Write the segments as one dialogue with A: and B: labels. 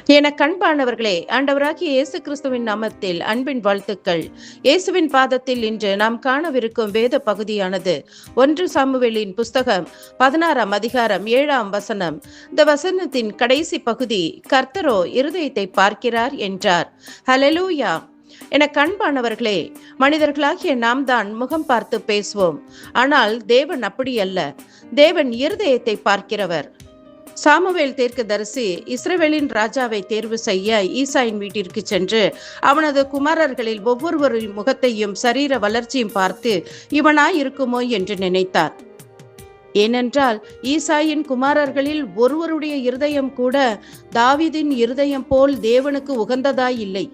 A: எனக்கு அன்பானவர்களே, ஆண்டவராகிய இயேசு கிறிஸ்துவின் நாமத்தில் அன்பின் வாழ்த்துக்கள். இயேசுவின் பாதத்தில் இன்று நாம் காணவிருக்கும் வேத பகுதியானது 1 சாமுவேலின் புஸ்தகம் 16ஆம் அதிகாரம் 7ஆம் வசனம். இந்த வசனத்தின் கடைசி பகுதி, கர்த்தரோ இருதயத்தை பார்க்கிறார் என்றார். ஹல்லேலூயா. எனக்கு அன்பானவர்களே, மனிதர்களாகிய நாம் தான் முகம் பார்த்து பேசுவோம். ஆனால் தேவன் அப்படி அல்ல. தேவன் இருதயத்தை பார்க்கிறவர். சாமுவேல் தீர்க்கதரிசி இஸ்ரவேலின் ராஜாவை தேர்வு செய்ய ஈசாயின் வீட்டிற்கு சென்று அவனது குமாரர்களில் ஒவ்வொருவரின் முகத்தையும் சரீர வளர்ச்சியும் பார்த்து இவனாய் இருக்குமோ என்று நினைத்தார். ஏனென்றால் ஈசாயின் குமாரர்களில் ஒருவருடைய இருதயம் கூட தாவீதின் இருதயம் போல் தேவனுக்கு உகந்ததாய் இல்லை.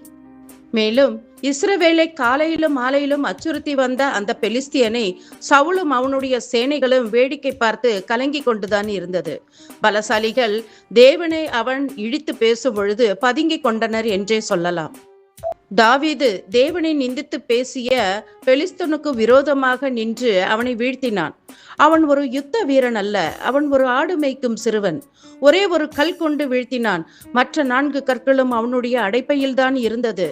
A: மேலும் இஸ்ரவேலை காலையிலும் மாலையிலும் அச்சுறுத்தி வந்த அந்த பெலிஸ்தியனை சவுலும் அவனுடைய சேனைகளும் வேடிக்கை பார்த்து கலங்கி கொண்டுதான் இருந்தது. பலசாலிகள் தேவனை அவன் இழித்து பேசும் பொழுது பதுங்கி கொண்டனர் என்றே சொல்லலாம். தாவீது தேவனை நிந்தித்து பேசிய பெலிஸ்தனுக்கு விரோதமாக நின்று அவனை வீழ்த்தினான். அவன் ஒரு யுத்த வீரன் அல்ல, அவன் ஒரு ஆடு மேய்க்கும் சிறுவன். ஒரே ஒரு கல் கொண்டு வீழ்த்தினான். மற்ற 4 கற்களும் அவனுடைய அடைப்பையில்தான் இருந்தது.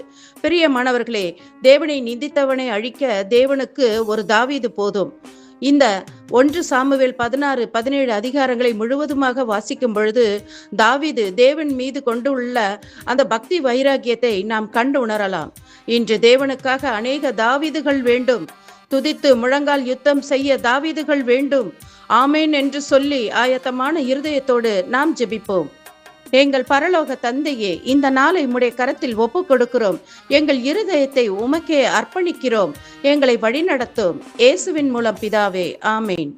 A: பிரியமானவர்களே, தேவனை நிந்தித்தவனை அழிக்க தேவனுக்கு ஒரு தாவீது போதும். இந்த 1 சாமுவேல் 16, 17 அதிகாரங்களை முழுவதுமாக வாசிக்கும் பொழுது தாவீது தேவன் மீது கொண்டுள்ள அந்த பக்தி வைராகியத்தை நாம் கண்டு உணரலாம். இன்று தேவனுக்காக அநேக தாவீதுகள் வேண்டும். துதித்து முழங்கால் யுத்தம் செய்ய தாவீதுகள் வேண்டும். ஆமேன் என்று சொல்லி ஆயத்தமான இருதயத்தோடு நாம் ஜெபிப்போம். எங்கள் பரலோக தந்தையே, இந்த நாளை உம்முடைய கரத்தில் ஒப்பு கொடுக்கிறோம். எங்கள் இருதயத்தை உமக்கே அர்ப்பணிக்கிறோம். எங்களை வழிநடத்தும். இயேசுவின் மூலம் பிதாவே, ஆமேன்.